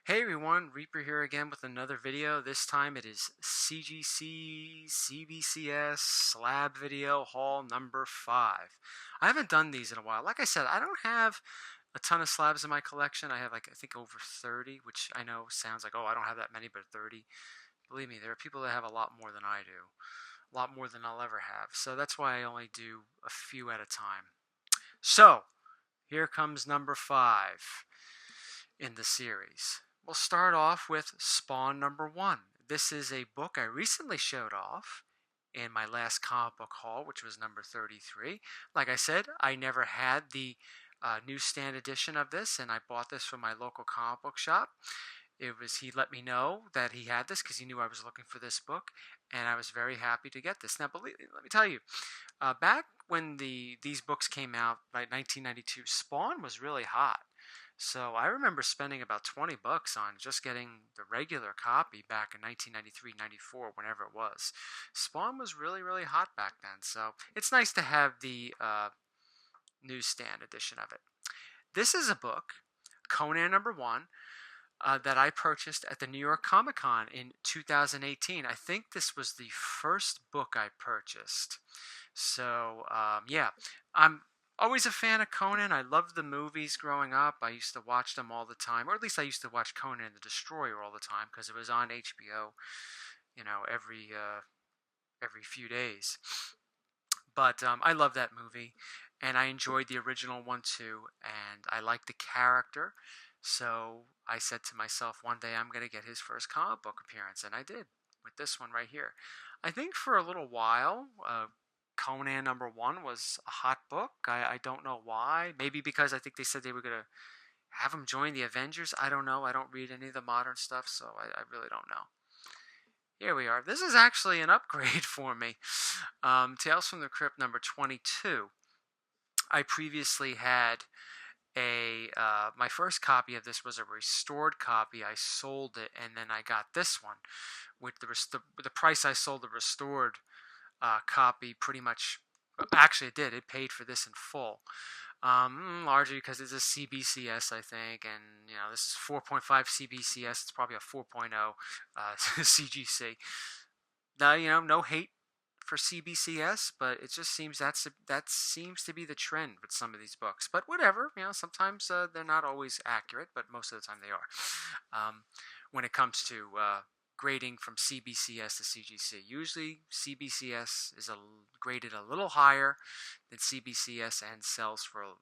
Hey everyone, Reaper here again with another video. This time it is CGC CBCS slab video haul number 5. I haven't done these in a while. Like I said, I don't have a ton of slabs in my collection. I have I think over 30, which I know sounds like, oh, I don't have that many, but 30. Believe me, there are people that have a lot more than I do. A lot more than I'll ever have. So that's why I only do a few at a time. So, here comes number 5 in the series. We'll start off with Spawn number 1. This is a book I recently showed off in my last comic book haul, which was number 33. Like I said, I never had the newsstand edition of this, and I bought this from my local comic book shop. He let me know that he had this because he knew I was looking for this book, and I was very happy to get this. Now, let me tell you, back when these books came out, by 1992, Spawn was really hot. So I remember spending about 20 bucks on just getting the regular copy back in 1993, 94, whenever it was. Spawn was really, really hot back then. So it's nice to have the newsstand edition of it. This is a book, Conan number 1, that I purchased at the New York Comic Con in 2018. I think this was the first book I purchased. So, yeah, I'm always a fan of Conan. I loved the movies growing up. I used to watch them all the time, or at least I used to watch Conan the Destroyer all the time because it was on HBO, every few days. But I love that movie, and I enjoyed the original one too, and I liked the character. So I said to myself, one day I'm going to get his first comic book appearance, and I did with this one right here. I think for a little while, Conan number 1 was a hot book. I don't know why. Maybe because I think they said they were going to have him join the Avengers. I don't know. I don't read any of the modern stuff, so I really don't know. Here we are. This is actually an upgrade for me. Tales from the Crypt number 22. I previously had my first copy of this was a restored copy. I sold it, and then I got this one with the price I sold the restored copy. Pretty much, actually, it did. It paid for this in full. Largely because it's a CBCS, I think, and this is 4.5 CBCS. It's probably a 4.0 CGC. Now, no hate for CBCS, but it just seems that seems to be the trend with some of these books. But whatever, sometimes they're not always accurate, but most of the time they are. When it comes to grading from CBCS to CGC, usually CBCS is graded a little higher than CBCS and sells for a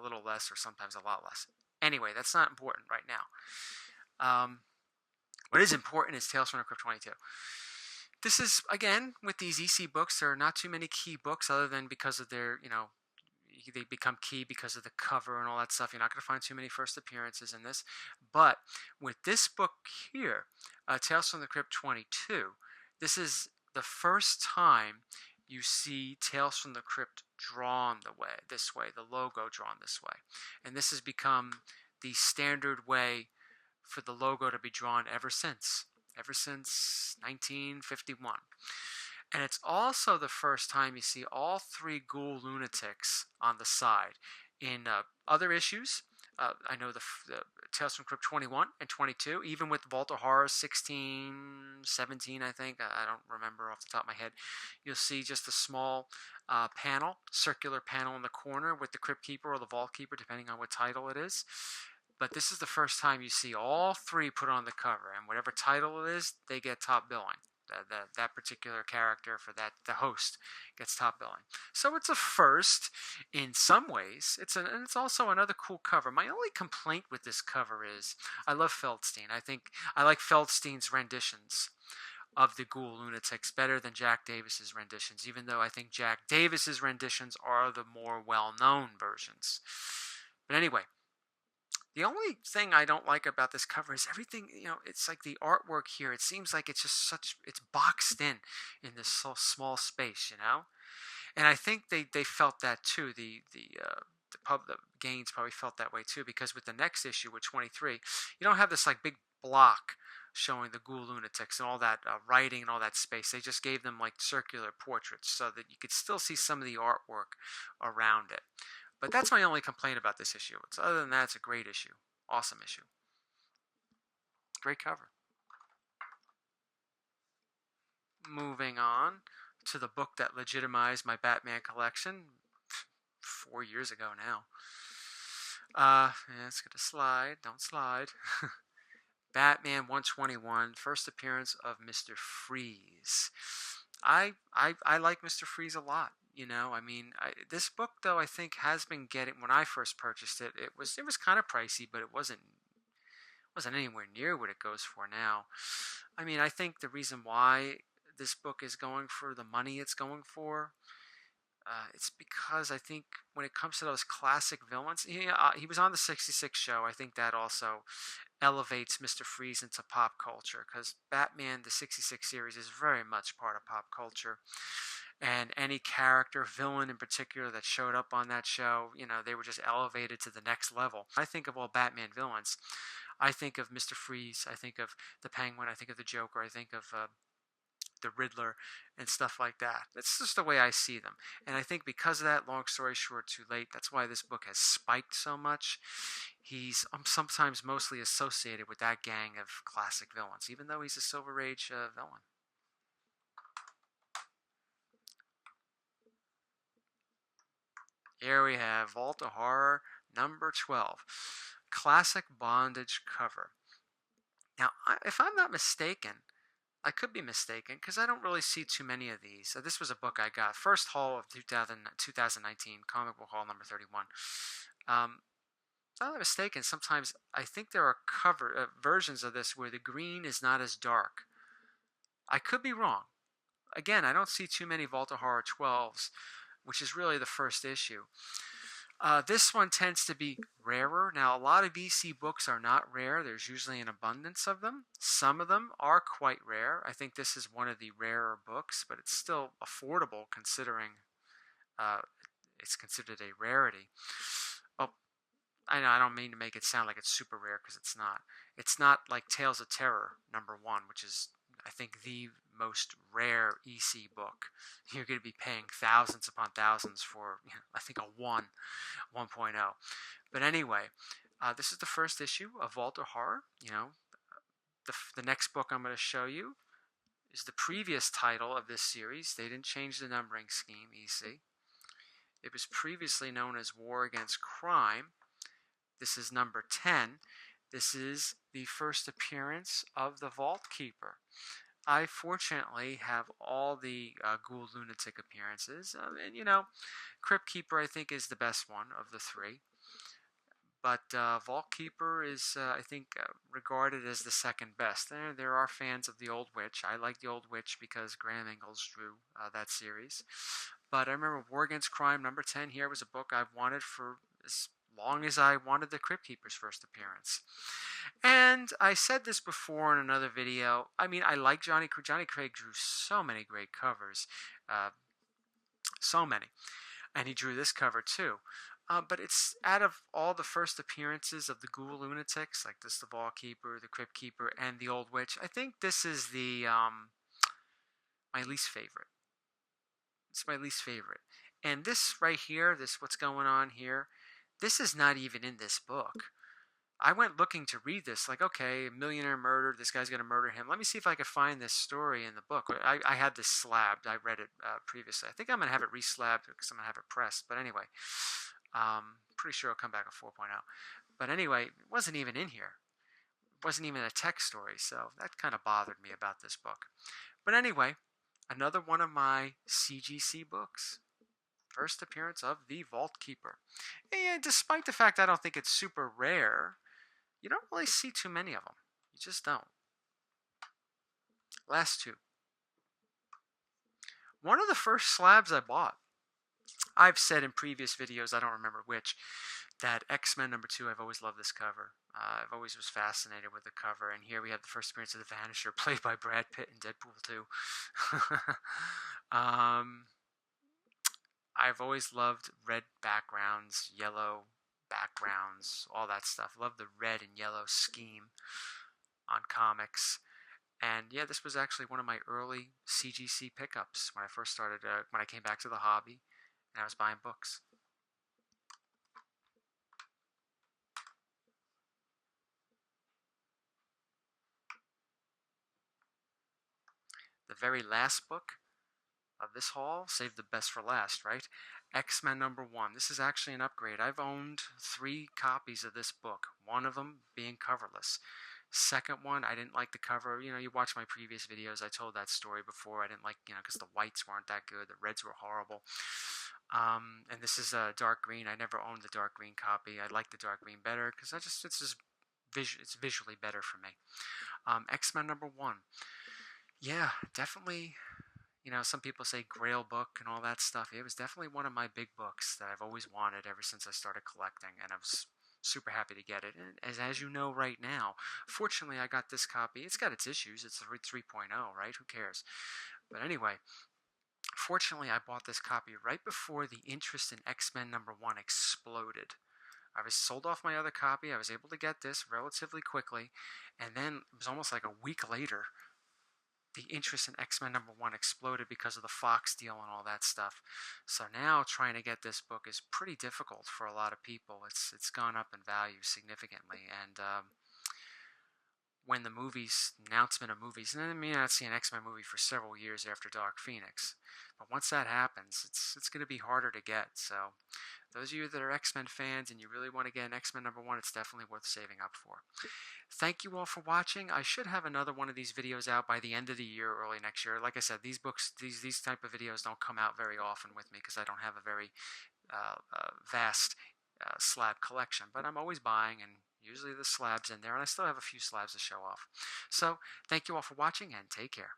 little less, or sometimes a lot less. Anyway, that's not important right now. What is important is Tales from the Crypt 22. This is, again, with these EC books, there are not too many key books other than because of their, they become key because of the cover and all that stuff. You're not going to find too many first appearances in this. But with this book here, Tales from the Crypt 22, this is the first time you see Tales from the Crypt drawn this way, the logo drawn this way. And this has become the standard way for the logo to be drawn ever since 1951. And it's also the first time you see all 3 ghoul lunatics on the side. In other issues, I know the Tales from Crypt 21 and 22, even with Vault of Horror 16, 17, I think, I don't remember off the top of my head, you'll see just a small circular panel in the corner with the Crypt Keeper or the Vault Keeper, depending on what title it is. But this is the first time you see all 3 put on the cover, and whatever title it is, they get top billing. That particular character for the host gets top billing. So it's a first in some ways. And it's also another cool cover. My only complaint with this cover is I love Feldstein. I think I like Feldstein's renditions of the ghoul lunatics better than Jack Davis's renditions, even though I think Jack Davis's renditions are the more well-known versions. But anyway, the only thing I don't like about this cover is everything, it's like the artwork here. It seems like it's just it's boxed in this so small space, And I think they felt that too. The Gaines probably felt that way too, because with the next issue, with 23, you don't have this like big block showing the ghoul lunatics and all that writing and all that space. They just gave them like circular portraits so that you could still see some of the artwork around it. But that's my only complaint about this issue. Other than that, it's a great issue. Awesome issue. Great cover. Moving on to the book that legitimized my Batman collection 4 years ago now. Yeah, it's gonna slide. Don't slide. Batman 121, first appearance of Mr. Freeze. I like Mr. Freeze a lot. You know, I mean, this book though I think has been getting. When I first purchased it, it was kind of pricey, but it wasn't anywhere near what it goes for now. I mean, I think the reason why this book is going for the money it's going for, it's because I think when it comes to those classic villains, he was on the 66 show. I think that also elevates Mr. Freeze into pop culture, because Batman, the 66 series, is very much part of pop culture. And any character, villain in particular, that showed up on that show, you know, they were just elevated to the next level. I think of all Batman villains. I think of Mr. Freeze, I think of the Penguin, I think of the Joker, I think of the Riddler and stuff like that. That's just the way I see them. And I think because of that, long story short, too late, that's why this book has spiked so much. He's sometimes mostly associated with that gang of classic villains, even though he's a Silver Age villain. Here we have Vault of Horror number 12. Classic bondage cover. Now, if I'm not mistaken, I could be mistaken because I don't really see too many of these. This was a book I got. First haul of 2019, Comic Book Haul number 31. If I'm not mistaken, sometimes I think there are cover versions of this where the green is not as dark. I could be wrong. Again, I don't see too many Vault of Horror 12s, which is really the first issue. This one tends to be rarer. Now, a lot of EC books are not rare. There's usually an abundance of them. Some of them are quite rare. I think this is one of the rarer books, but it's still affordable considering it's considered a rarity. Oh, I know I don't mean to make it sound like it's super rare, because it's not. It's not like Tales of Terror number 1, which is, I think, the most rare EC book. You're going to be paying thousands upon thousands for, I think, a 1.0. But anyway, this is the first issue of Vault of Horror. You know, the next book I'm going to show you is the previous title of this series. They didn't change the numbering scheme, EC. It was previously known as War Against Crime. This is number 10. This is the first appearance of the Vault Keeper. I fortunately have all the Ghoul Lunatic appearances, and you know, Crypt Keeper I think is the best one of the 3. But Vault Keeper is, I think, regarded as the second best. There are fans of the Old Witch. I like the Old Witch because Graham Ingalls drew that series. But I remember War Against Crime number 10 here was a book I've wanted for as long as I wanted the Crypt Keeper's first appearance. And I said this before in another video. I mean, I like Johnny Craig. Johnny Craig drew so many great covers. So many. And he drew this cover too. But it's out of all the first appearances of the Ghoul Lunatics, like this, the Vault Keeper, the Crypt Keeper, and the Old Witch, I think this is the my least favorite. It's my least favorite. And this right here, this what's going on here, this is not even in this book. I went looking to read this, like, okay, a millionaire murdered, this guy's going to murder him. Let me see if I could find this story in the book. I had this slabbed. I read it previously. I think I'm going to have it re-slabbed because I'm going to have it pressed. But anyway, pretty sure it'll come back a 4.0. But anyway, it wasn't even in here. It wasn't even a text story, so that kind of bothered me about this book. But anyway, another one of my CGC books. First appearance of the Vault Keeper. And despite the fact I don't think it's super rare, you don't really see too many of them. You just don't. Last two. One of the first slabs I bought. I've said in previous videos, I don't remember which, that X-Men number 2, I've always loved this cover. I've always was fascinated with the cover. And here we have the first appearance of the Vanisher, played by Brad Pitt in Deadpool 2. I've always loved red backgrounds, yellow backgrounds, all that stuff. Love the red and yellow scheme on comics. And yeah, this was actually one of my early CGC pickups when I first started, when I came back to the hobby and I was buying books. the very last book of this haul. Save the best for last, right? X-Men #1. This is actually an upgrade. I've owned 3 copies of this book, one of them being coverless. Second one, I didn't like the cover. You watch my previous videos, I told that story before. I didn't like, because the whites weren't that good, the reds were horrible. And this is a dark green. I never owned the dark green copy. I like the dark green better because it's visually better for me. X-Men #1. Yeah, definitely. Some people say Grail book and all that stuff. It was definitely one of my big books that I've always wanted ever since I started collecting, and I was super happy to get it. And as you know right now, fortunately, I got this copy. It's got its issues. It's 3.0, right? Who cares? But anyway, fortunately, I bought this copy right before the interest in X-Men #1 exploded. I was sold off my other copy. I was able to get this relatively quickly, and then it was almost like a week later, the interest in X-Men #1 exploded because of the Fox deal and all that stuff. So now trying to get this book is pretty difficult for a lot of people. It's gone up in value significantly, and when the announcement of movies, and I may not see an X-Men movie for several years after Dark Phoenix, but once that happens, it's going to be harder to get. So those of you that are X-Men fans and you really want to get an X-Men #1, it's definitely worth saving up for. Thank you all for watching. I should have another one of these videos out by the end of the year, early next year. Like I said, these type of videos don't come out very often with me because I don't have a very vast slab collection. But I'm always buying, and usually the slabs in there, and I still have a few slabs to show off. So thank you all for watching, and take care.